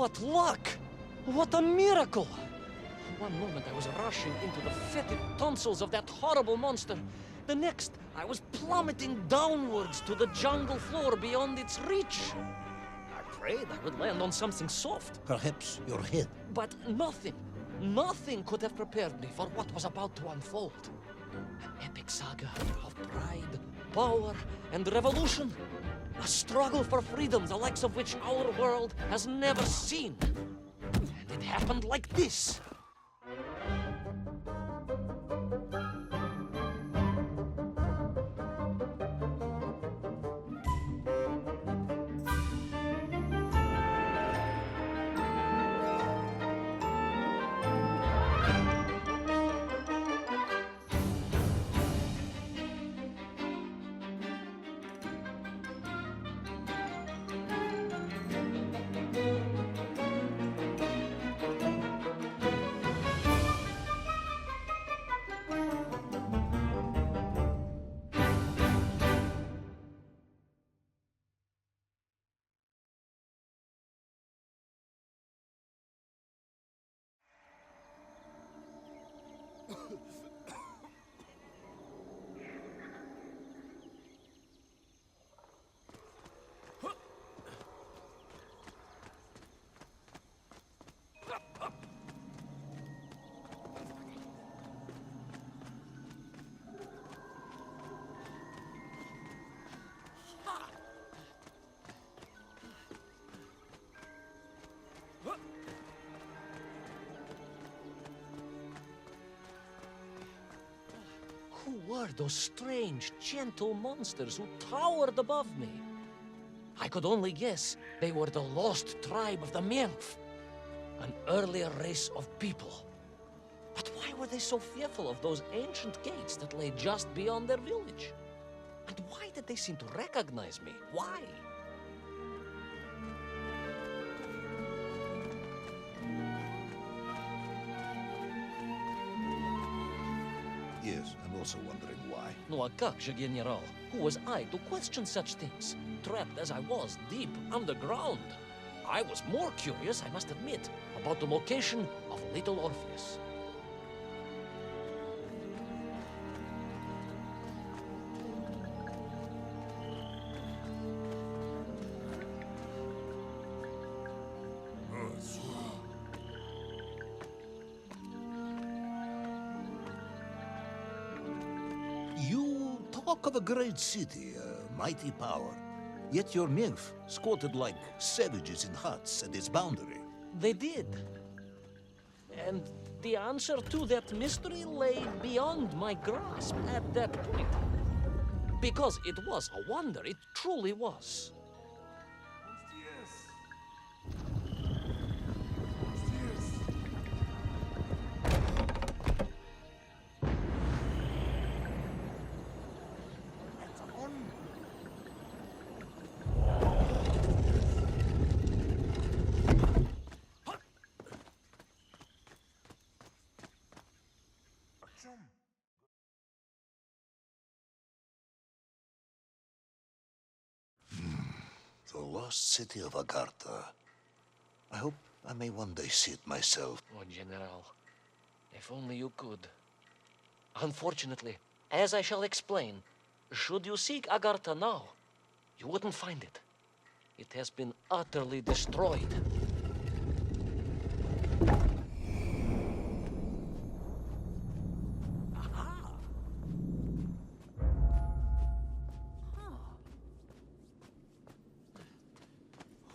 What luck! What a miracle! One moment I was rushing into the fetid tonsils of that horrible monster. The next, I was plummeting downwards to the jungle floor beyond its reach. I prayed I would land on something soft. Perhaps your head. But nothing could have prepared me for what was about to unfold. An epic saga of pride, power, and revolution. A struggle for freedom the likes of which our world has never seen. And it happened like this. Who were those strange, gentle monsters who towered above me? I could only guess they were the lost tribe of the Menf, an earlier race of people. But why were they so fearful of those ancient gates that lay just beyond their village? And why did they seem to recognize me? Why? Yes, I'm also wondering why. No, a как же, General? Who was I to question such things? Trapped as I was deep underground. I was more curious, I must admit, about the location of little Orpheus. You talk of a great city, a mighty power. Yet your nymph squatted like savages in huts at its boundary. They did. And the answer to that mystery lay beyond my grasp at that point. Because it was a wonder, it truly was. The lost city of Agartha. I hope I may one day see it myself. Oh, General, if only you could. Unfortunately, as I shall explain, should you seek Agartha now, you wouldn't find it. It has been utterly destroyed.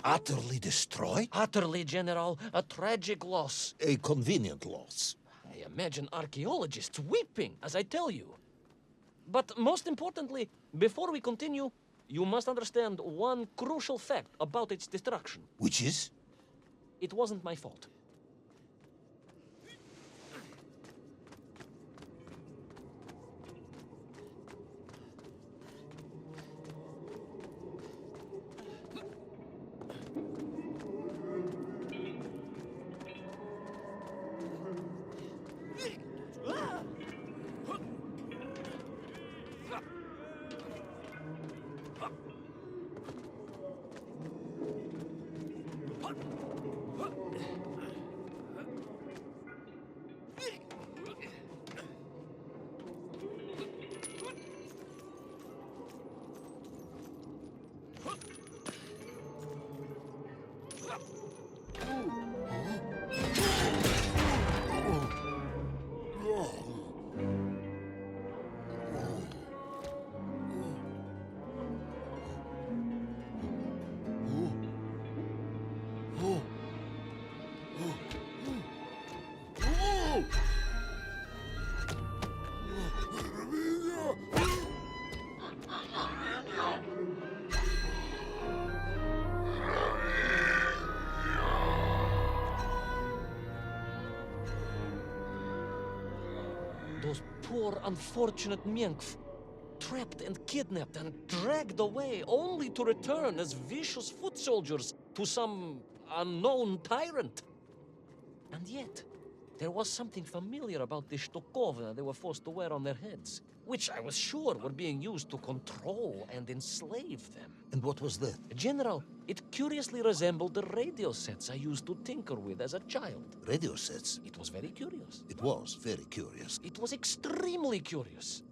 Utterly destroyed? Utterly, General, a tragic loss. A convenient loss. I imagine archaeologists weeping as I tell you. But most importantly, before we continue, you must understand one crucial fact about its destruction. Which is? It wasn't my fault. Those poor, unfortunate Minkf, trapped and kidnapped and dragged away, only to return as vicious foot soldiers to some unknown tyrant. And yet, there was something familiar about the Shtukovna they were forced to wear on their heads, which I was sure were being used to control and enslave them. And what was that? General, it curiously resembled the radio sets I used to tinker with as a child. Radio sets? It was very curious. It was very curious. It was extremely curious.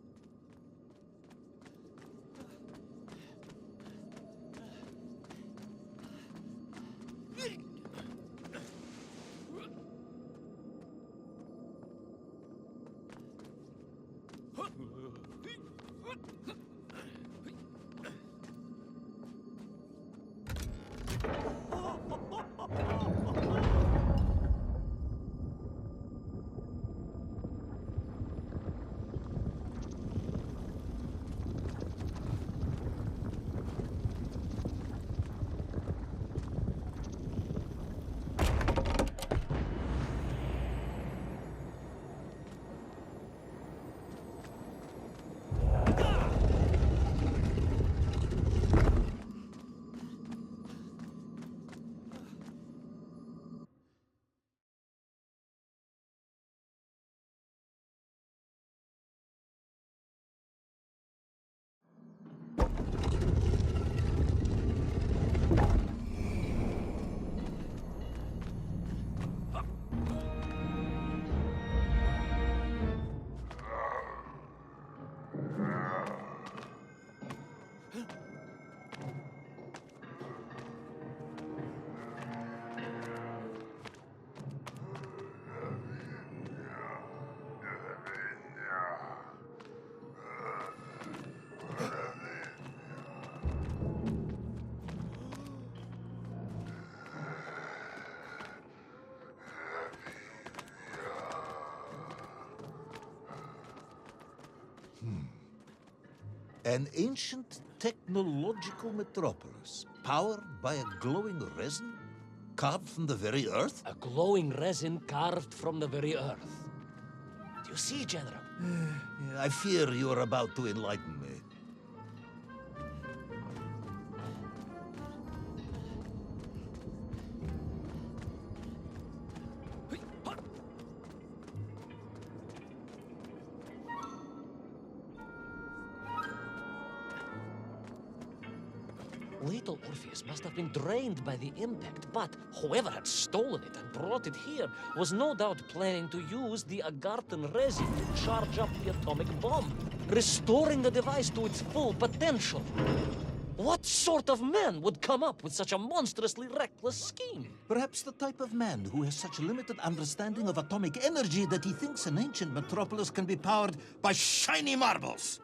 An ancient technological metropolis, powered by a glowing resin carved from the very earth? A glowing resin carved from the very earth. Do you see, General? I fear you are about to enlighten me. Little Orpheus must have been drained by the impact, but whoever had stolen it and brought it here was no doubt planning to use the Agarthan resin to charge up the atomic bomb, restoring the device to its full potential. What sort of man would come up with such a monstrously reckless scheme? Perhaps the type of man who has such limited understanding of atomic energy that he thinks an ancient metropolis can be powered by shiny marbles.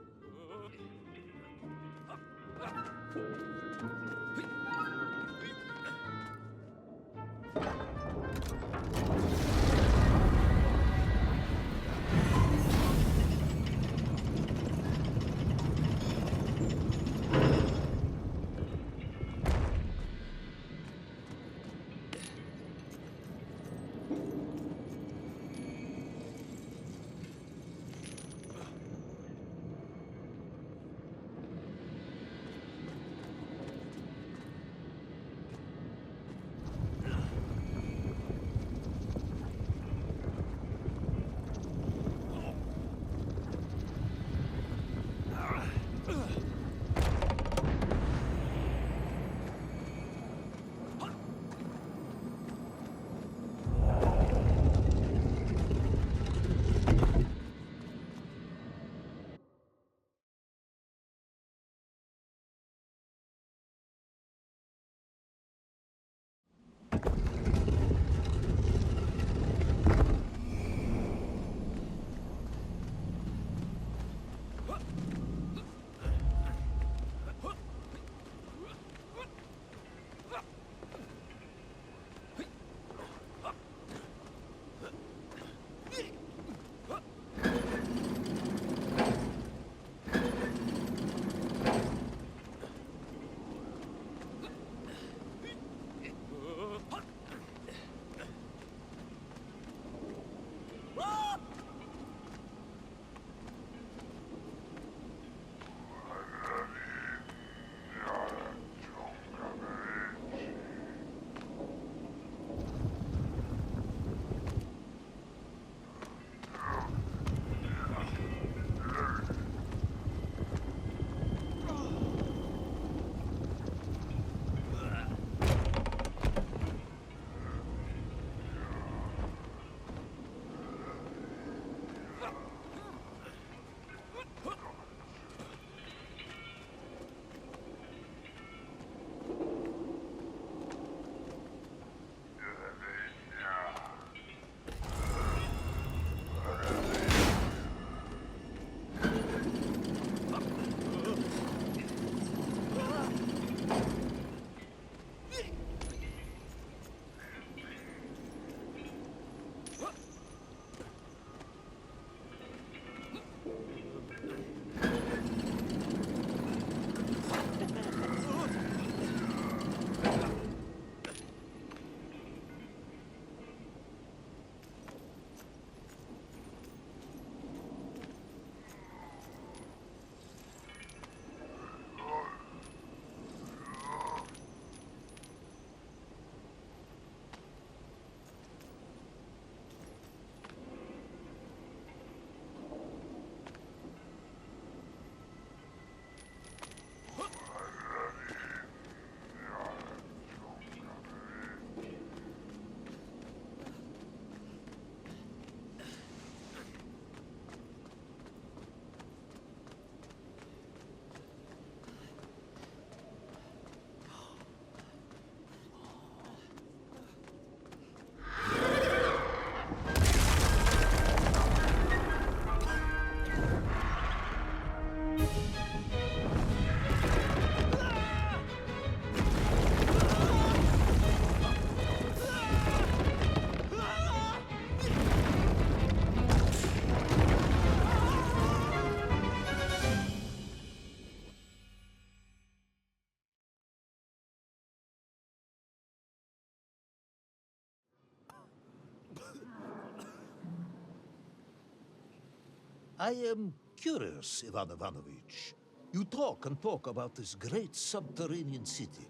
I am curious, Ivan Ivanovich. You talk and talk about this great subterranean city.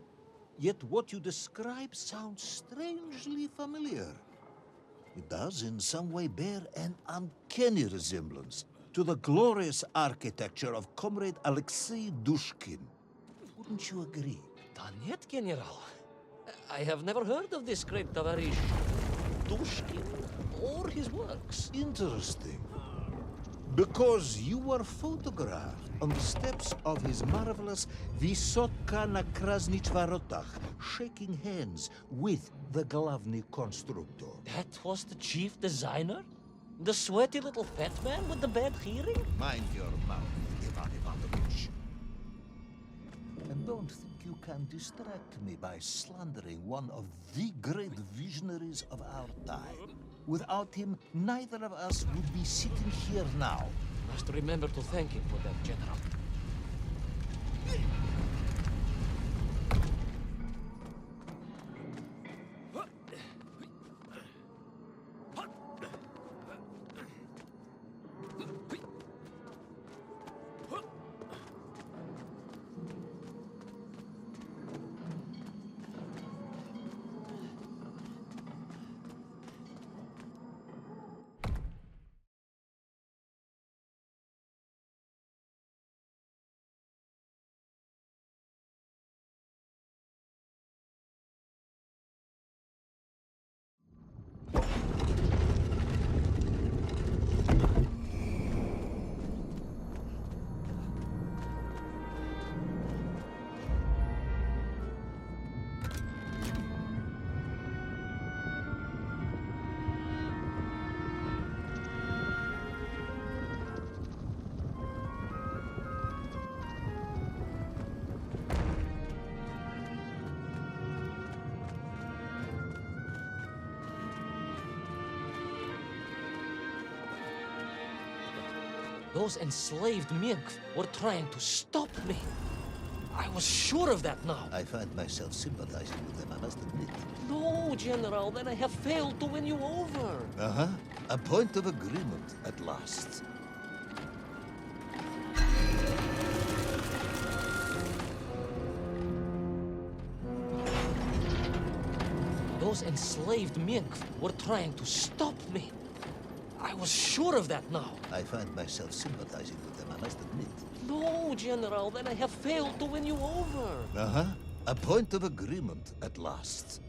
Yet what you describe sounds strangely familiar. It does in some way bear an uncanny resemblance to the glorious architecture of Comrade Alexei Dushkin. Wouldn't you agree? Da net, General. I have never heard of this great tavarish Dushkin or his works. Interesting. Because you were photographed on the steps of his marvelous Vysotka na Krasnich Varotach, shaking hands with the Glavny Constructor. That was the chief designer? The sweaty little fat man with the bad hearing? Mind your mouth, Ivan Ivanovich. And don't think you can distract me by slandering one of the great visionaries of our time. Without him, neither of us would be sitting here now. Must remember to thank him for that, General. Those enslaved Mink were trying to stop me. I was sure of that now. I find myself sympathizing with them, I must admit. No, General, then I have failed to win you over. Uh-huh. A point of agreement at last. Those enslaved Mink were trying to stop me. I was sure of that now. I find myself sympathizing with them, I must admit. No, General, then I have failed to win you over. Uh-huh. A point of agreement at last.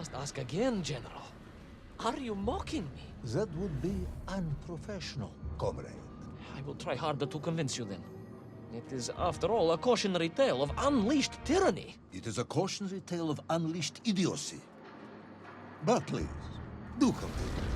must ask again, General. Are you mocking me? That would be unprofessional, comrade. I will try harder to convince you then. It is, after all, a cautionary tale of unleashed tyranny. It is a cautionary tale of unleashed idiocy. But please, do continue.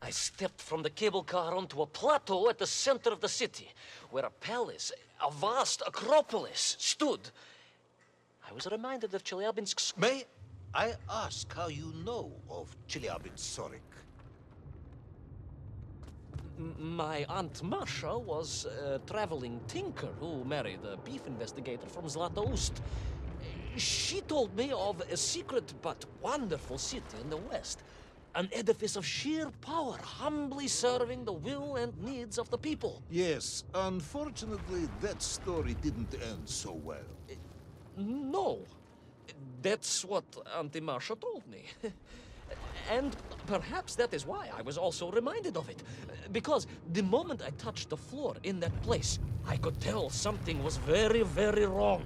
I stepped from the cable car onto a plateau at the center of the city, where a palace, a vast acropolis, stood. I was reminded of Chelyabinsk's... May I ask how you know of Chelyabinsk? My Aunt Masha was a traveling tinker who married a beef investigator from Zlatoust. She told me of a secret but wonderful city in the west. An edifice of sheer power, humbly serving the will and needs of the people. Yes, unfortunately, that story didn't end so well. No. That's what Auntie Marcia told me. And perhaps that is why I was also reminded of it. Because the moment I touched the floor in that place, I could tell something was very, very wrong.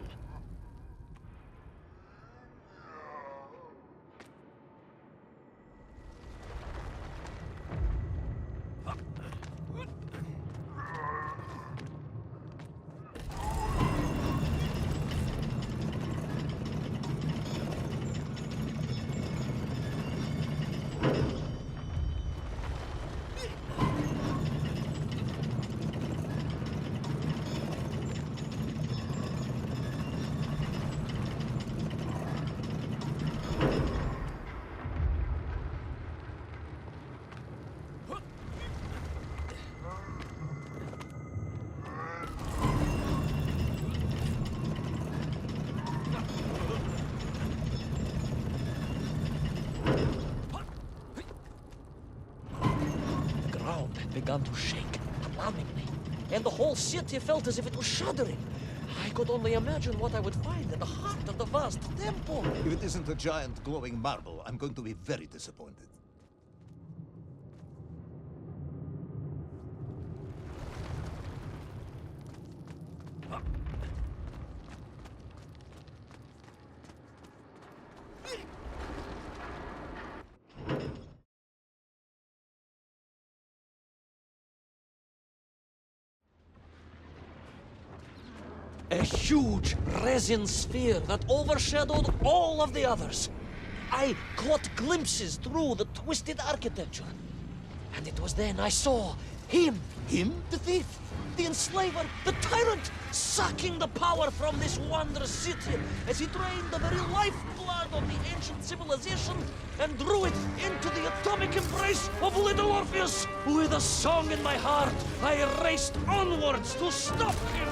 Began to shake, alarmingly, and the whole city felt as if it was shuddering. I could only imagine what I would find in the heart of the vast temple. If it isn't a giant glowing marble, I'm going to be very disappointed. A huge resin sphere that overshadowed all of the others. I caught glimpses through the twisted architecture. And it was then I saw him. Him? The thief, the enslaver, the tyrant, sucking the power from this wondrous city as he drained the very lifeblood of the ancient civilization and drew it into the atomic embrace of little Orpheus. With a song in my heart, I raced onwards to stop him.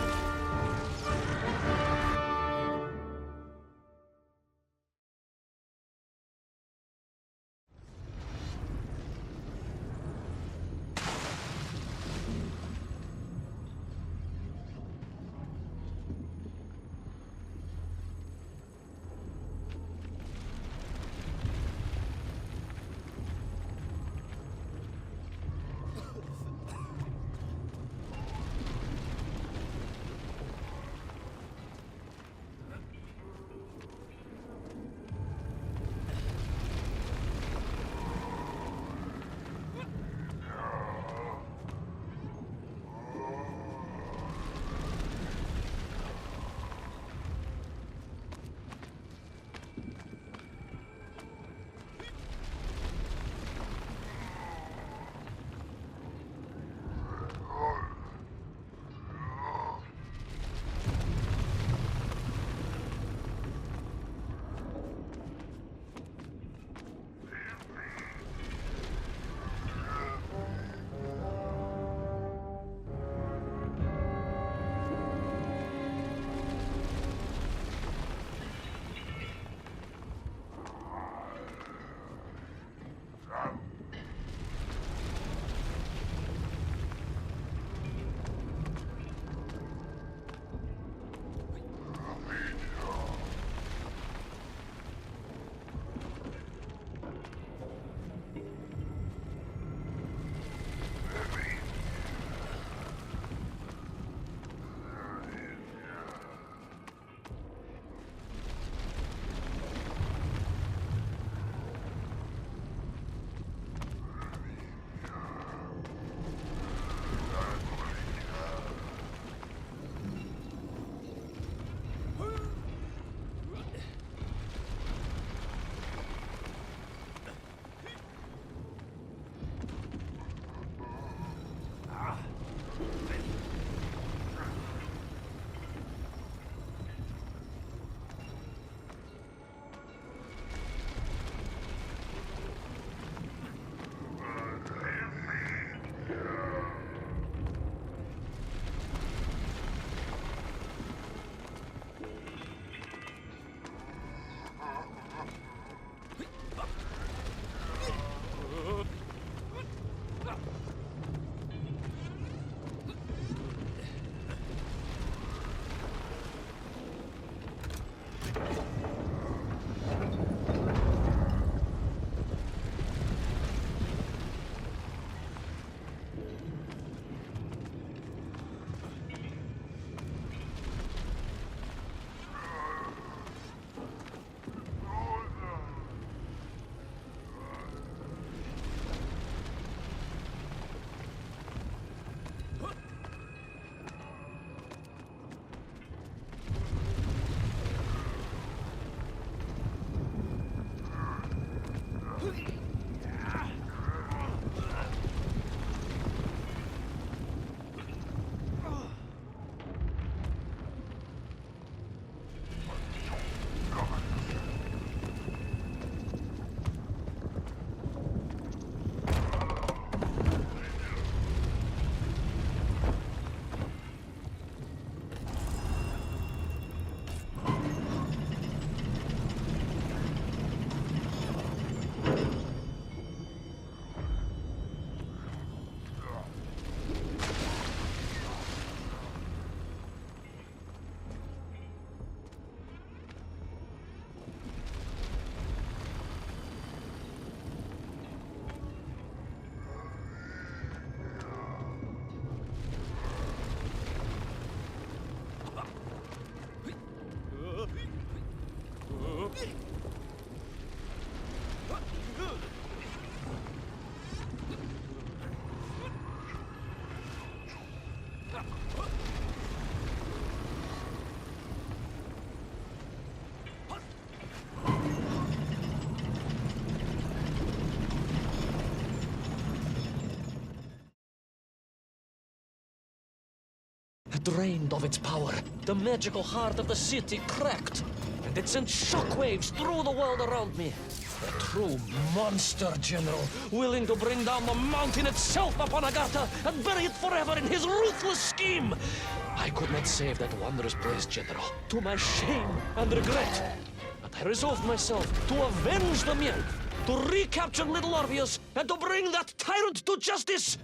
Drained of its power, the magical heart of the city cracked, and it sent shockwaves through the world around me. A true monster general, willing to bring down the mountain itself upon Agatha and bury it forever in his ruthless scheme. I could not save that wondrous place, General, to my shame and regret. But I resolved myself to avenge the nymph, to recapture little Orpheus, and to bring that tyrant to justice.